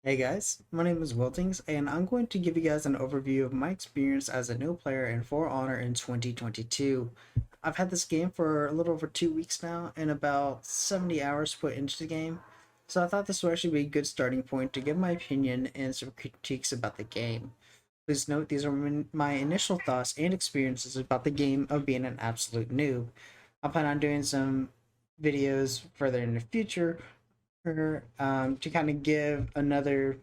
Hey guys, my name is Wiltings, and I'm going to give you guys an overview of my experience as a new player in For Honor in 2022. I've had this game for a little over 2 weeks now, and about 70 hours put into the game, so I thought this would actually be a good starting point to give my opinion and some critiques about the game. Please note these are my initial thoughts and experiences about the game of being an absolute noob. I plan on doing some videos further in the future to kind of give another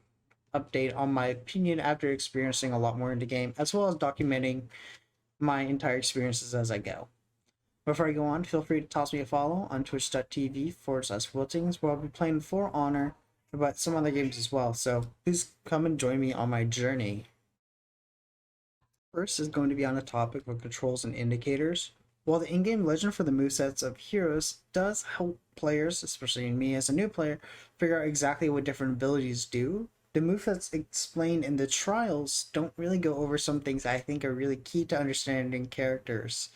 update on my opinion after experiencing a lot more in the game, as well as documenting my entire experiences as I go. Before I go on, feel free to toss me a follow on twitch.tv/Wiltings, where I'll be playing For Honor, but some other games as well, so please come and join me on my journey. First is going to be on the topic of controls and indicators. While the in-game legend for the movesets of heroes does help players, especially me as a new player, figure out exactly what different abilities do, the movesets explained in the trials don't really go over some things I think are really key to understanding characters,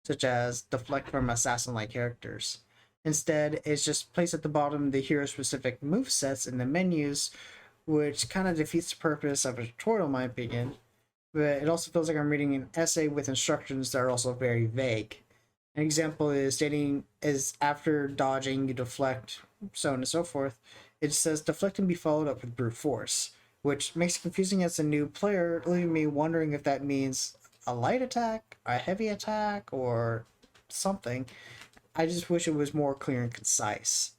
such as deflect from assassin-like characters. Instead, it's just placed at the bottom the hero-specific movesets in the menus, which kind of defeats the purpose of a tutorial in my opinion, but it also feels like I'm reading an essay with instructions that are also very vague. An example is stating is after dodging, you deflect, so on and so forth. It says deflect and be followed up with brute force, which makes it confusing as a new player, leaving me wondering if that means a light attack, a heavy attack, or something. I just wish it was more clear and concise.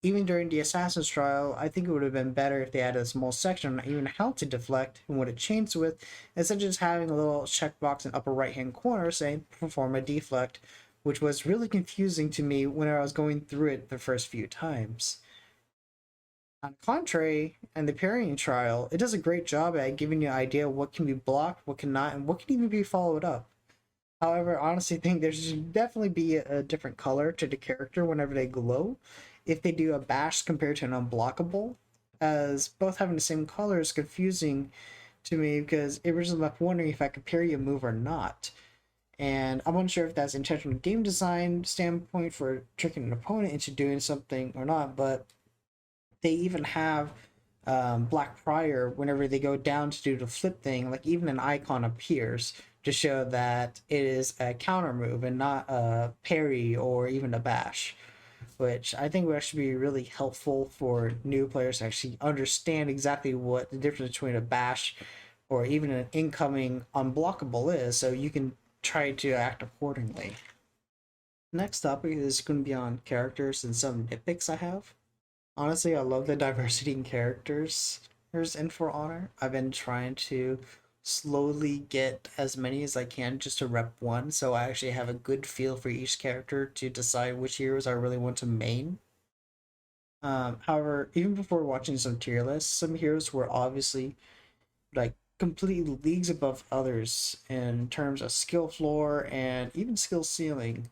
Even during the Assassin's trial, I think it would have been better if they had a small section on even how to deflect and what it chains with, instead of just having a little checkbox in the upper right hand corner saying perform a deflect, which was really confusing to me when I was going through it the first few times. On the contrary, in the parrying trial, it does a great job at giving you an idea of what can be blocked, what cannot, and what can even be followed up. However, I honestly think there should definitely be a different color to the character whenever they glow. If they do a bash compared to an unblockable, as both having the same color is confusing to me because it originally left wondering if I could parry a move or not. And I'm unsure if that's intentional game design standpoint for tricking an opponent into doing something or not, but they even have Black Prior whenever they go down to do the flip thing, like even an icon appears to show that it is a counter move and not a parry or even a bash, which I think would actually be really helpful for new players to actually understand exactly what the difference between a bash or even an incoming unblockable is, so you can try to act accordingly. Next topic is going to be on characters and some nitpicks I have. Honestly, I love the diversity in characters in For Honor. I've been trying to slowly get as many as I can just to rep one, so I actually have a good feel for each character to decide which heroes I really want to main. However, even before watching some tier lists, some heroes were obviously like completely leagues above others in terms of skill floor and even skill ceiling,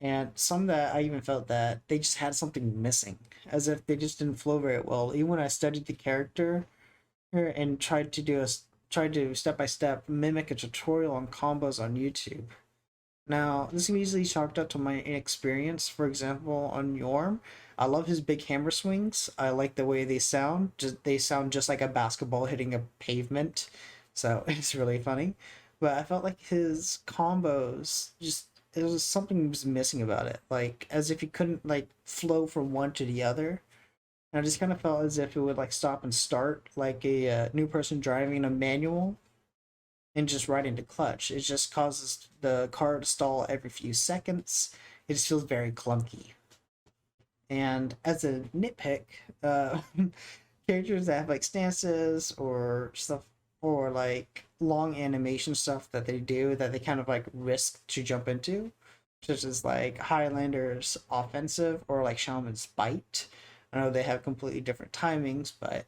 and some that I even felt that they just had something missing, as if they just didn't flow very well. Even when I studied the character and tried to step by step mimic a tutorial on combos on YouTube. Now, this can be easily chalked up to my inexperience. For example, on Yorm, I love his big hammer swings. I like the way they sound. They sound just like a basketball hitting a pavement, so it's really funny. But I felt like his combos just there was something was missing about it, like as if he couldn't like flow from one to the other. And I just kind of felt as if it would like stop and start like a new person driving a manual and just right into clutch. It just causes the car to stall every few seconds. It just feels very clunky. And as a nitpick, characters that have like stances or stuff or like long animation stuff that they do that they kind of like risk to jump into, such as like Highlander's offensive or like Shaman's bite. I know they have completely different timings, but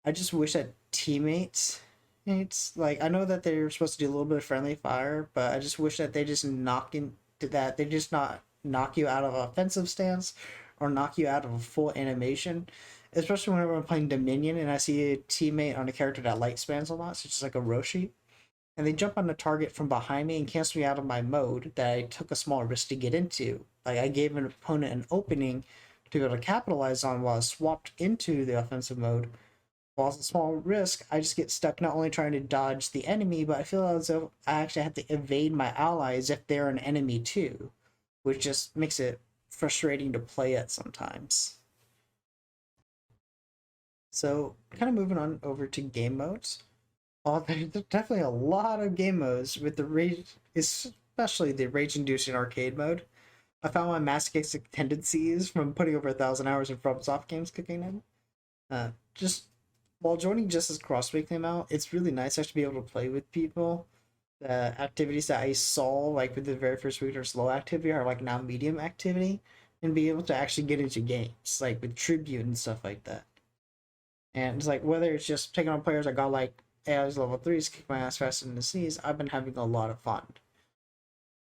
I just wish that teammates it's like I know that they're supposed to do a little bit of friendly fire, but I just wish that they just knock into that they just not knock you out of offensive stance or knock you out of a full animation. Especially whenever I'm playing Dominion and I see a teammate on a character that light spans a lot, such as like a Roshi, and they jump on the target from behind me and cancel me out of my mode that I took a small risk to get into. Like I gave an opponent an opening to be able to capitalize on while I swapped into the offensive mode, While it's a small risk, I just get stuck not only trying to dodge the enemy, but I feel as though I actually have to evade my allies if they're an enemy too, which just makes it frustrating to play at sometimes. So, kind of moving on over to game modes. There's definitely a lot of game modes with the rage, especially the rage-inducing arcade mode. I found my masochistic tendencies from putting over 1,000 hours in FromSoft games kicking in. Just while joining just as Crossway came out, it's really nice actually be able to play with people. The activities that I saw like with the very first week are slow activity are like now medium activity, and be able to actually get into games like with tribute and stuff like that. And it's like whether it's just taking on players that got like AI's level threes, kick my ass faster than the C's, I've been having a lot of fun.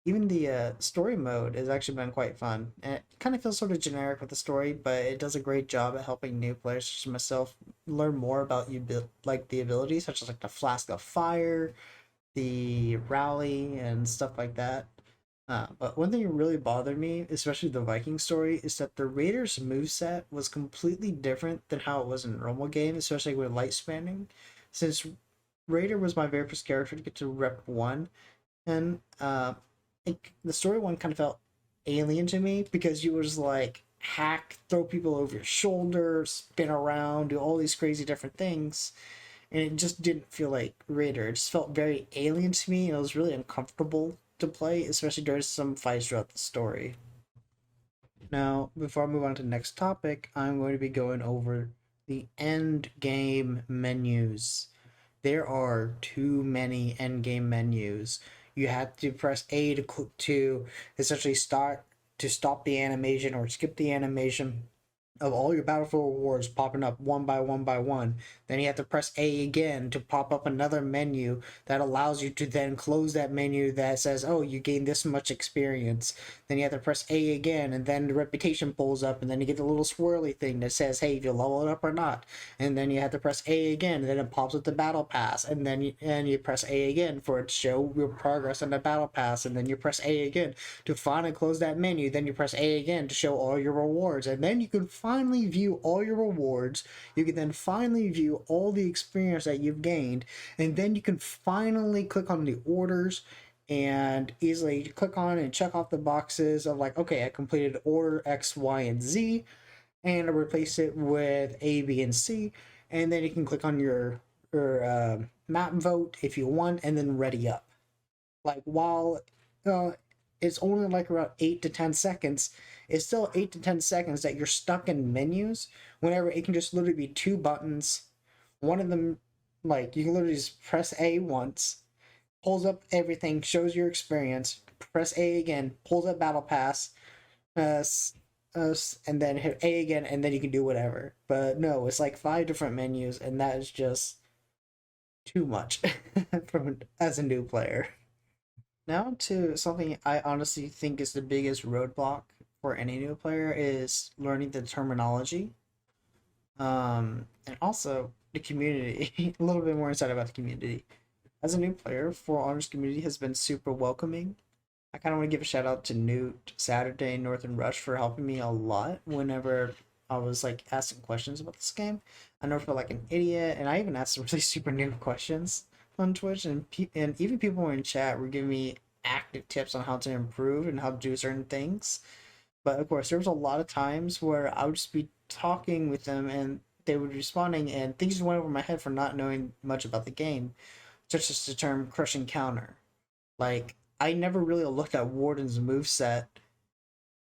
Even the story mode has actually been quite fun. And it kind of feels sort of generic with the story, but it does a great job at helping new players such as myself learn more about you like the abilities, such as like the flask of fire, the rally, and stuff like that. But one thing that really bothered me, especially the Viking story, is that the Raiders moveset was completely different than how it was in a normal game, especially with light spanning. Since Raider was my very first character to get to Rep 1, and the story one kind of felt alien to me because you was like hack, throw people over your shoulder, spin around, do all these crazy different things, and it just didn't feel like Raider. It just felt very alien to me, and it was really uncomfortable to play, especially during some fights throughout the story. Now, before I move on to the next topic, I'm going to be going over the end game menus. There are too many end game menus. You have to press A to essentially stop the animation or skip the animation of all your Battlefield rewards popping up one by one by one. Then you have to press A again to pop up another menu that allows you to then close that menu that says, oh, you gained this much experience. Then you have to press A again, and then the reputation pulls up, and then you get the little swirly thing that says, hey, if you level it up or not. And then you have to press A again, and then it pops up the battle pass, and then you press A again for it to show your progress on the battle pass, and then you press A again to finally close that menu. Then you press A again to show all your rewards, and then you can finally view all your rewards. You can then finally view all the experience that you've gained, and then you can finally click on the orders and easily click on and check off the boxes of like, okay, I completed order X, Y, and Z, and I replace it with A, B, and C, and then you can click on your map vote if you want, and then ready up. Like while uh, it's only like around 8 to 10 seconds, it's still 8 to 10 seconds that you're stuck in menus. Whenever it can just literally be two buttons, one of them like you can literally just press A once, pulls up everything, shows your experience. Press A again, pulls up Battle Pass, uh, and then hit A again, and then you can do whatever. But no, it's like five different menus, and that is just too much from as a new player. Now to something I honestly think is the biggest roadblock for any new player is learning the terminology. And also the community. A little bit more insight about the community. As a new player, For Honors community has been super welcoming. I kind of want to give a shout out to Newt, Saturday, Northern Rush for helping me a lot whenever I was like asking questions about this game. I never felt like an idiot, and I even asked some really super new questions on Twitch, and and even people in chat were giving me active tips on how to improve and how to do certain things. But of course, there was a lot of times where I would just be talking with them, and they would be responding, and things just went over my head for not knowing much about the game, such as the term crushing counter. Like, I never really looked at Warden's moveset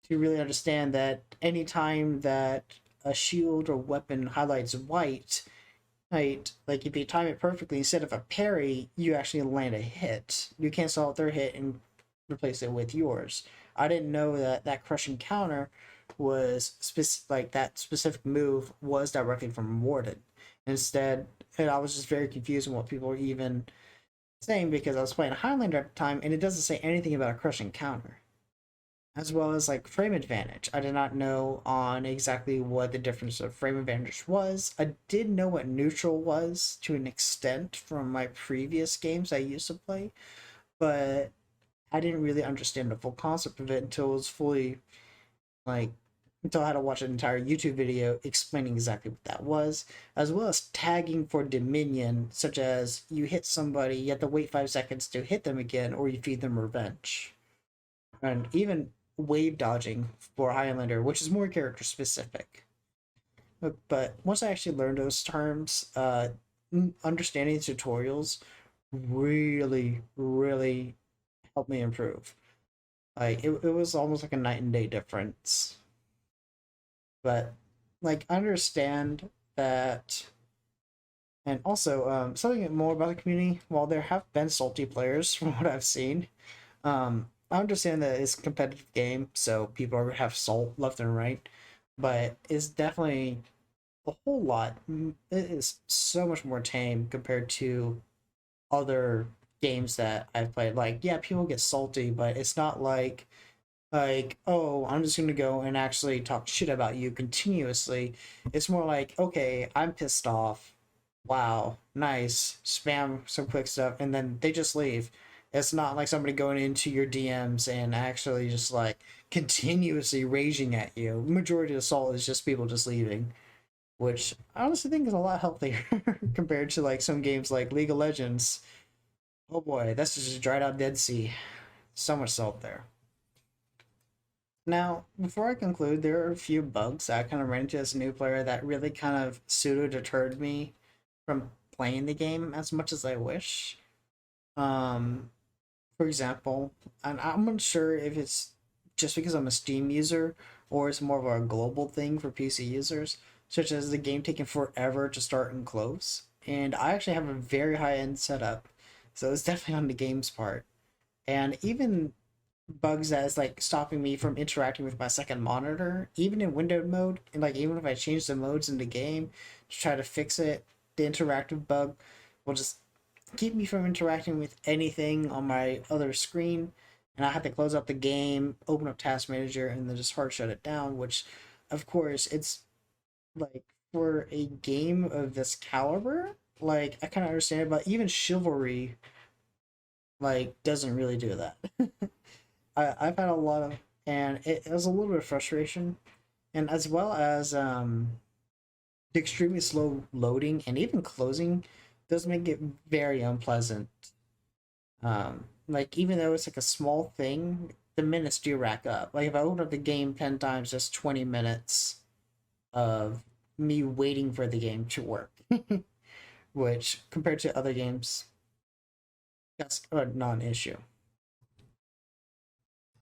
to really understand that anytime that a shield or weapon highlights white, right, like if you time it perfectly, instead of a parry, you actually land a hit. You cancel out their hit and replace it with yours. I didn't know that that crushing counter was like that specific move was directly from Warden. Instead, and I was just very confused on what people were even saying because I was playing Highlander at the time, and it doesn't say anything about a crushing counter. As well as like frame advantage. I did not know on exactly what the difference of frame advantage was. I did know what neutral was to an extent from my previous games I used to play, but I didn't really understand the full concept of it until it was fully like until I had to watch an entire YouTube video explaining exactly what that was, as well as tagging for Dominion, such as you hit somebody, you have to wait 5 seconds to hit them again, or you feed them revenge. And even wave dodging for Highlander, which is more character specific. But once I actually learned those terms, understanding tutorials really helped me improve. Like it was almost like a night and day difference. But like I understand that, and also something more about the community. While there have been salty players from what I've seen, I understand that it's a competitive game, so people are gonna have salt left and right. But it's definitely a whole lot. It is so much more tame compared to other games that I've played. Like, yeah, people get salty, but it's not like, oh, I'm just gonna go and actually talk shit about you continuously. It's more like, okay, I'm pissed off. Wow, nice. Spam some quick stuff, and then they just leave. It's not like somebody going into your DMs and actually just like continuously raging at you. Majority of the assault is just people just leaving, which I honestly think is a lot healthier compared to like some games like League of Legends. Oh boy, that's just a dried out Dead Sea. So much salt there. Now, before I conclude, there are a few bugs that I kind of ran into as a new player that really kind of pseudo deterred me from playing the game as much as I wish. Um, for example, and I'm unsure if it's just because I'm a Steam user or it's more of a global thing for PC users, such as the game taking forever to start and close. And I actually have a very high end setup, so it's definitely on the game's part. And even bugs that is like stopping me from interacting with my second monitor, even in windowed mode, and like even if I change the modes in the game to try to fix it, the interactive bug will just keep me from interacting with anything on my other screen. And I have to close out the game, open up Task Manager, and then just hard shut it down, which of course it's like for a game of this caliber, like I kind of understand it, but even Chivalry like doesn't really do that. I've had a lot of, and it was a little bit of frustration, and as well as the extremely slow loading and even closing does make it very unpleasant. Like even though it's like a small thing, the minutes do rack up. Like if I open up the game 10 times, that's 20 minutes of me waiting for the game to work, which compared to other games, that's a non-issue.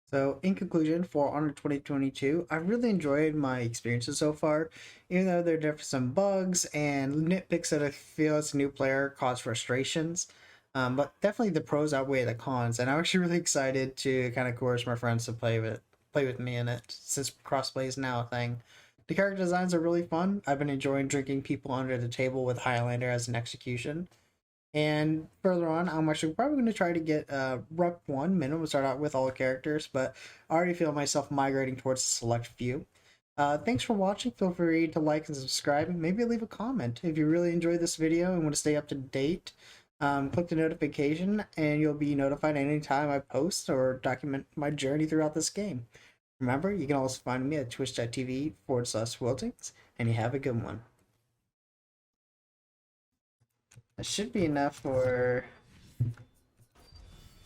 So, in conclusion, for Honor 2022, I really enjoyed my experiences so far, even though there are definitely some bugs and nitpicks that I feel as a new player cause frustrations. But definitely the pros outweigh the cons, and I'm actually really excited to kind of coerce my friends to play with me in it, since crossplay is now a thing. The character designs are really fun. I've been enjoying drinking people under the table with Highlander as an execution. And further on, I'm actually probably going to try to get Rep 1 minimum, start out with all the characters, but I already feel myself migrating towards a select few. Thanks for watching. Feel free to like and subscribe, and maybe leave a comment. If you really enjoyed this video and want to stay up to date, click the notification, and you'll be notified anytime I post or document my journey throughout this game. Remember, you can also find me at twitch.tv/Wiltings, and you have a good one. That should be enough for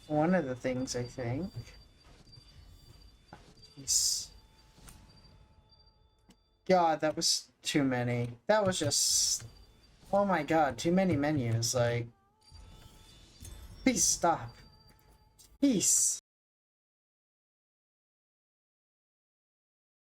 one of the things, I think. Jeez. God, that was too many. That was just... Oh my god, too many menus. Like... Please stop. Peace.